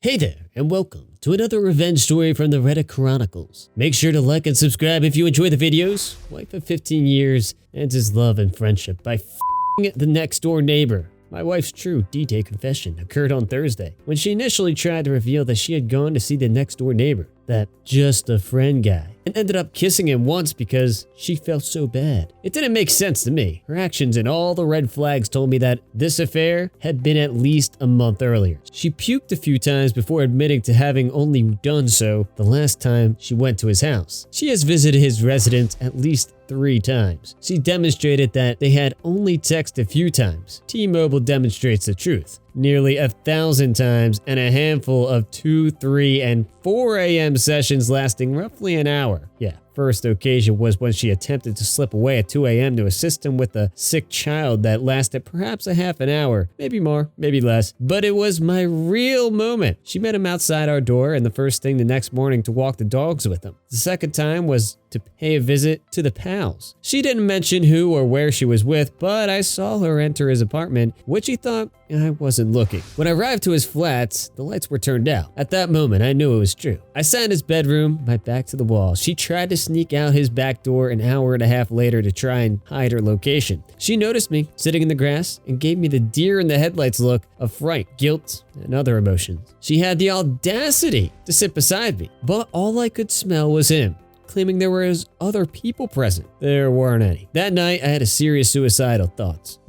Hey there, and welcome to another revenge story from the Reddit Chronicles. Make sure to like and subscribe if you enjoy the videos. Wife of 15 years ends his love and friendship by f***ing the next door neighbor. My wife's true D-Day confession occurred on Thursday, when she initially tried to reveal that she had gone to see the next door neighbor, that just a friend guy, and ended up kissing him once because she felt so bad. It didn't make sense to me. Her actions and all the red flags told me that this affair had been at least a month earlier. She puked a few times before admitting to having only done so the last time she went to his house. She has visited his residence at least 3 times. She demonstrated that they had only texted a few times. T-Mobile demonstrates the truth. Nearly 1,000 times and a handful of 2, 3, and 4 a.m. sessions lasting roughly an hour. Yeah, first occasion was when she attempted to slip away at 2 a.m. to assist him with a sick child that lasted perhaps a half an hour, maybe more, maybe less. But it was my real moment. She met him outside our door and the first thing the next morning to walk the dogs with him. The second time was to pay a visit to the pals. She didn't mention who or where she was with, but I saw her enter his apartment, which he thought I wasn't looking. When I arrived to his flats, the lights were turned out. At that moment, I knew it was true. I sat in his bedroom, my back to the wall. She tried to sneak out his back door an hour and a half later to try and hide her location. She noticed me sitting in the grass and gave me the deer in the headlights look of fright, guilt, and other emotions. She had the audacity to sit beside me, but all I could smell was him, claiming there were other people present. There weren't any. That night, I had serious suicidal thoughts.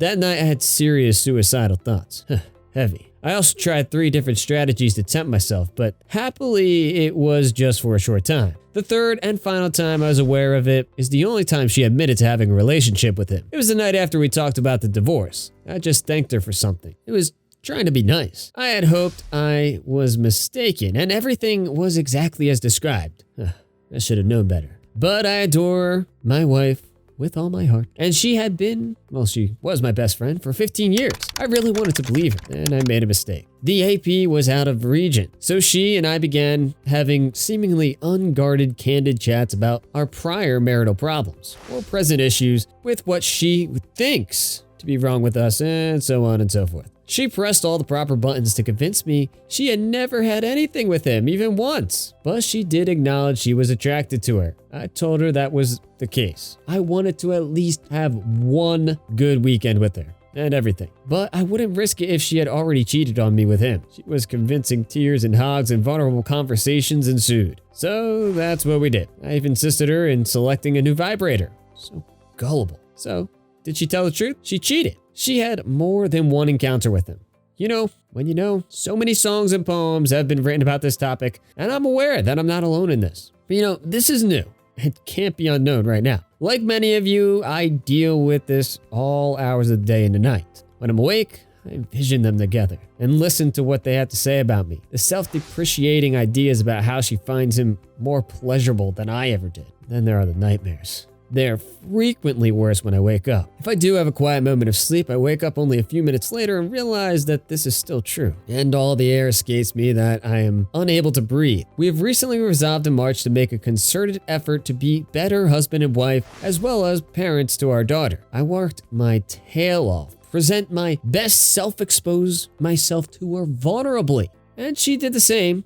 Heavy. I also tried 3 different strategies to tempt myself, but happily, it was just for a short time. The third and final time I was aware of it is the only time she admitted to having a relationship with him. It was the night after we talked about the divorce. I just thanked her for something. It was trying to be nice. I had hoped I was mistaken and everything was exactly as described. I should have known better. But I adore my wife with all my heart. And she had been, well, she was my best friend for 15 years. I really wanted to believe her, and I made a mistake. The AP was out of region, so she and I began having seemingly unguarded, candid chats about our prior marital problems or present issues with what she thinks to be wrong with us, and so on and so forth. She pressed all the proper buttons to convince me she had never had anything with him, even once. But she did acknowledge she was attracted to her. I told her that was the case. I wanted to at least have one good weekend with her and everything. But I wouldn't risk it if she had already cheated on me with him. She was convincing, tears and hugs and vulnerable conversations ensued. So that's what we did. I even assisted her in selecting a new vibrator. So gullible. So did she tell the truth? She cheated. She had more than one encounter with him. You know, when you know, so many songs and poems have been written about this topic, and I'm aware that I'm not alone in this. But you know, this is new. It can't be unknown right now. Like many of you, I deal with this all hours of the day and the night. When I'm awake, I envision them together and listen to what they have to say about me. The self-depreciating ideas about how she finds him more pleasurable than I ever did. Then there are the nightmares. They're frequently worse when I wake up. If I do have a quiet moment of sleep, I wake up only a few minutes later and realize that this is still true. And all the air escapes me that I am unable to breathe. We have recently resolved in March to make a concerted effort to be better husband and wife, as well as parents to our daughter. I worked my tail off, present my best self, expose myself to her vulnerably. And she did the same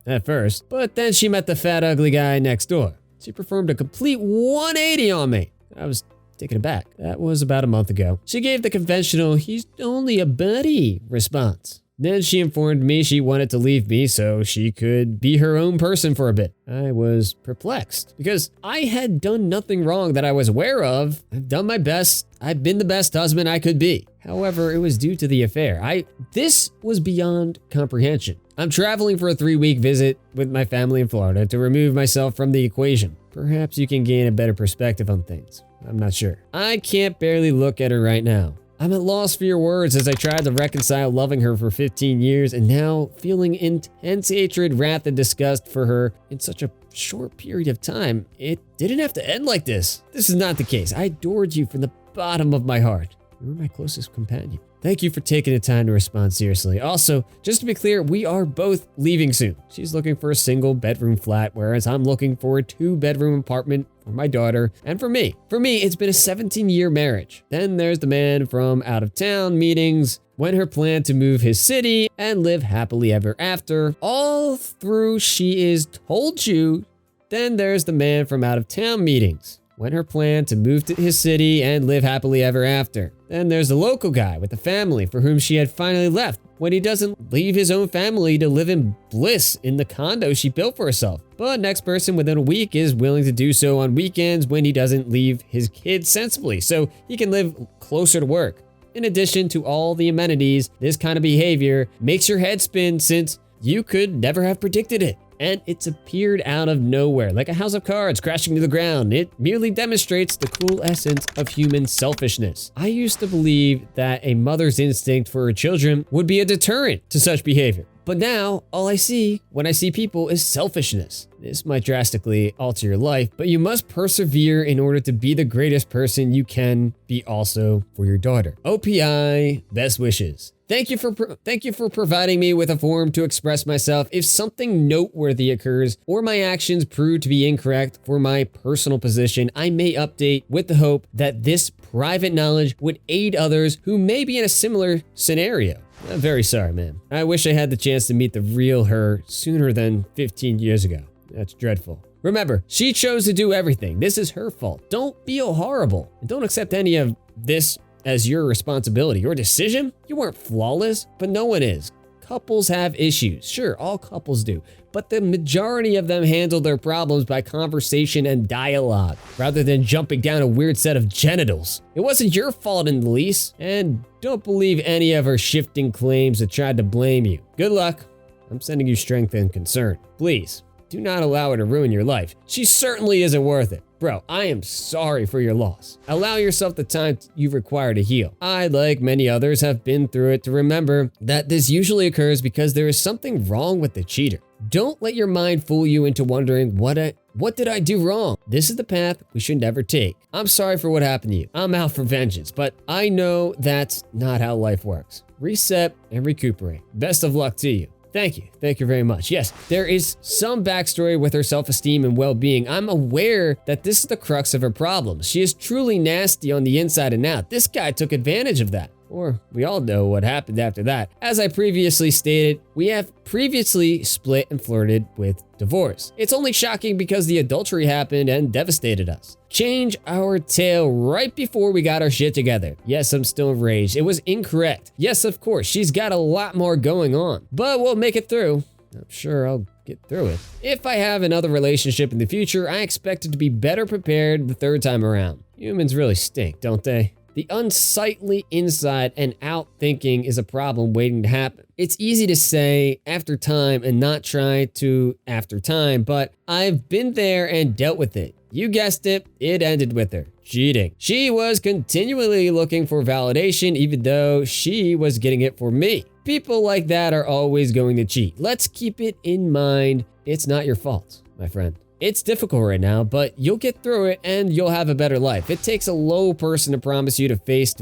at first, but then she met the fat, ugly guy next door. She performed a complete 180 on me. I was taken aback. That was about a month ago. She gave the conventional, "he's only a buddy" response. Then she informed me she wanted to leave me so she could be her own person for a bit. I was perplexed because I had done nothing wrong that I was aware of. I've done my best. I've been the best husband I could be. However, it was due to the affair. This was beyond comprehension. I'm traveling for a 3-week visit with my family in Florida to remove myself from the equation. Perhaps you can gain a better perspective on things. I'm not sure. I can't barely look at her right now. I'm at loss for your words as I tried to reconcile loving her for 15 years and now feeling intense hatred, wrath, and disgust for her in such a short period of time. It didn't have to end like this. This is not the case. I adored you from the bottom of my heart. You were my closest companion. Thank you for taking the time to respond seriously. Also, just to be clear, we are both leaving soon. She's looking for a single bedroom flat, whereas I'm looking for a 2-bedroom apartment for my daughter and for me. For me, it's been a 17-year marriage. Then there's the man from out of town meetings, when her plan to move his city and live happily ever after, all through she is told you. Then there's the man from out of town meetings, when her plan to move to his city and live happily ever after. Then there's the local guy with the family for whom she had finally left, when he doesn't leave his own family to live in bliss in the condo she built for herself. But next person within a week is willing to do so on weekends when he doesn't leave his kids sensibly so he can live closer to work. In addition to all the amenities, this kind of behavior makes your head spin since you could never have predicted it. And it's appeared out of nowhere, like a house of cards crashing to the ground. It merely demonstrates the cool essence of human selfishness. I used to believe that a mother's instinct for her children would be a deterrent to such behavior. But now, all I see when I see people is selfishness. This might drastically alter your life, but you must persevere in order to be the greatest person you can be also for your daughter. OPI, best wishes. Thank you for providing me with a forum to express myself. If something noteworthy occurs or my actions prove to be incorrect for my personal position, I may update with the hope that this private knowledge would aid others who may be in a similar scenario. I'm very sorry, man. I wish I had the chance to meet the real her sooner than 15 years ago. That's dreadful. Remember, she chose to do everything. This is her fault. Don't feel horrible. And don't accept any of this as your responsibility. Your decision? You weren't flawless, but no one is. Couples have issues. Sure, all couples do. But the majority of them handle their problems by conversation and dialogue, rather than jumping down a weird set of genitals. It wasn't your fault in the least, and don't believe any of her shifting claims that tried to blame you. Good luck. I'm sending you strength and concern. Please, do not allow her to ruin your life. She certainly isn't worth it. Bro, I am sorry for your loss. Allow yourself the time you require to heal. I, like many others, have been through it to remember that this usually occurs because there is something wrong with the cheater. Don't let your mind fool you into wondering, what did I do wrong? This is the path we should never take. I'm sorry for what happened to you. I'm out for vengeance, but I know that's not how life works. Reset and recuperate. Best of luck to you. Thank you. Thank you very much. Yes, there is some backstory with her self-esteem and well-being. I'm aware that this is the crux of her problems. She is truly nasty on the inside and out. This guy took advantage of that. Or we all know what happened after that. As I previously stated, we have previously split and flirted with divorce. It's only shocking because the adultery happened and devastated us. Change our tale right before we got our shit together. Yes, I'm still enraged. It was incorrect. Yes, of course, she's got a lot more going on, but we'll make it through. I'm sure I'll get through it. If I have another relationship in the future, I expect it to be better prepared the third time around. Humans really stink, don't they? The unsightly inside and out thinking is a problem waiting to happen. It's easy to say after time and not try to after time, but I've been there and dealt with it. You guessed it, it ended with her cheating. She was continually looking for validation even though she was getting it for me. People like that are always going to cheat. Let's keep it in mind. It's not your fault, my friend. It's difficult right now, but you'll get through it and you'll have a better life. It takes a low person to promise you to face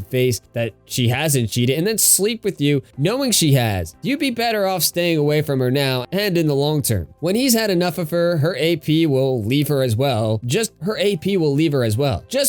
that she hasn't cheated and then sleep with you knowing she has. You'd be better off staying away from her now and in the long term. When he's had enough of her, her AP will leave her as well. Just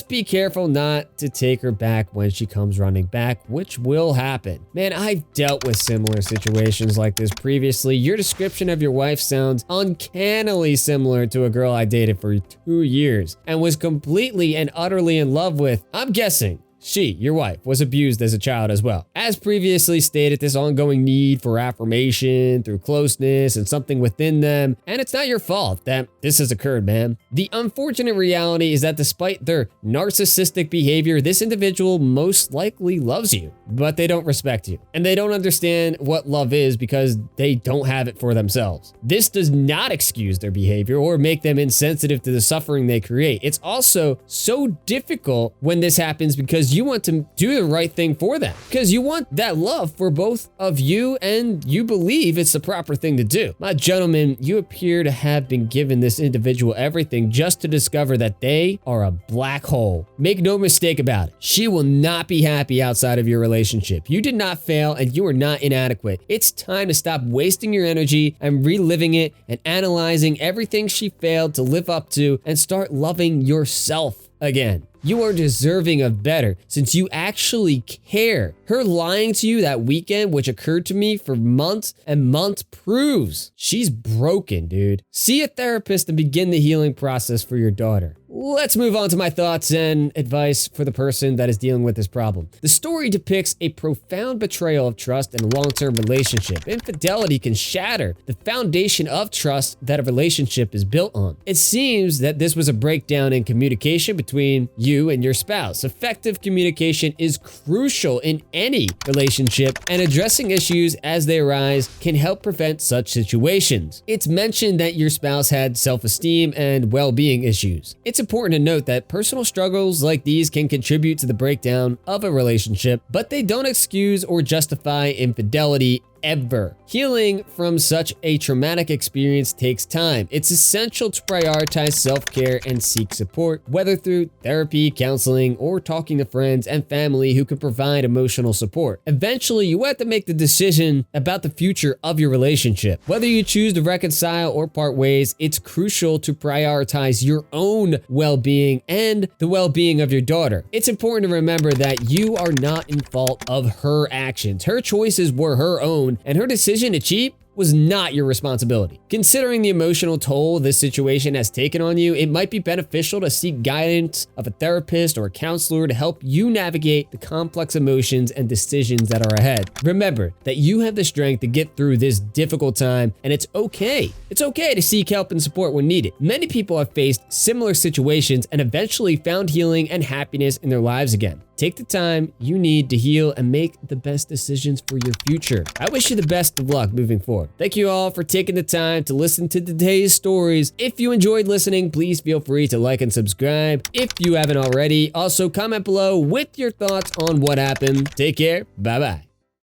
be careful not to take her back when she comes running back, which will happen. Man, I've dealt with similar situations like this previously. Your description of your wife sounds uncannily similar to a girl I dated for 2 years and was completely and utterly in love with. I'm guessing she, your wife, was abused as a child as well. As previously stated, this ongoing need for affirmation through closeness and something within them, and it's not your fault that this has occurred, man. The unfortunate reality is that despite their narcissistic behavior, this individual most likely loves you, but they don't respect you, and they don't understand what love is because they don't have it for themselves. This does not excuse their behavior or make them insensitive to the suffering they create. It's also so difficult when this happens because you want to do the right thing for them, because you want that love for both of you and you believe it's the proper thing to do. My gentleman, you appear to have been given this individual everything just to discover that they are a black hole. Make no mistake about it. She will not be happy outside of your relationship. You did not fail and you are not inadequate. It's time to stop wasting your energy and reliving it and analyzing everything she failed to live up to and start loving yourself again. You are deserving of better since you actually care. Her lying to you that weekend, which occurred to me for months and months, proves she's broken, dude. See a therapist and begin the healing process for your daughter. Let's move on to my thoughts and advice for the person that is dealing with this problem. The story depicts a profound betrayal of trust in a long-term relationship. Infidelity can shatter the foundation of trust that a relationship is built on. It seems that this was a breakdown in communication between you and your spouse. Effective communication is crucial in any relationship, and addressing issues as they arise can help prevent such situations. It's mentioned that your spouse had self-esteem and well-being issues. It's important to note that personal struggles like these can contribute to the breakdown of a relationship, but they don't excuse or justify infidelity ever. Healing from such a traumatic experience takes time. It's essential to prioritize self-care and seek support, whether through therapy, counseling, or talking to friends and family who can provide emotional support. Eventually, you have to make the decision about the future of your relationship. Whether you choose to reconcile or part ways, it's crucial to prioritize your own well-being and the well-being of your daughter. It's important to remember that you are not in fault of her actions. Her choices were her own, and her decision to cheat was not your responsibility. Considering the emotional toll this situation has taken on you, it might be beneficial to seek guidance of a therapist or a counselor to help you navigate the complex emotions and decisions that are ahead. Remember that you have the strength to get through this difficult time, and it's okay. It's okay to seek help and support when needed. Many people have faced similar situations and eventually found healing and happiness in their lives again. Take the time you need to heal and make the best decisions for your future. I wish you the best of luck moving forward. Thank you all for taking the time to listen to today's stories. If you enjoyed listening, please feel free to like and subscribe if you haven't already. Also, comment below with your thoughts on what happened. Take care. Bye-bye.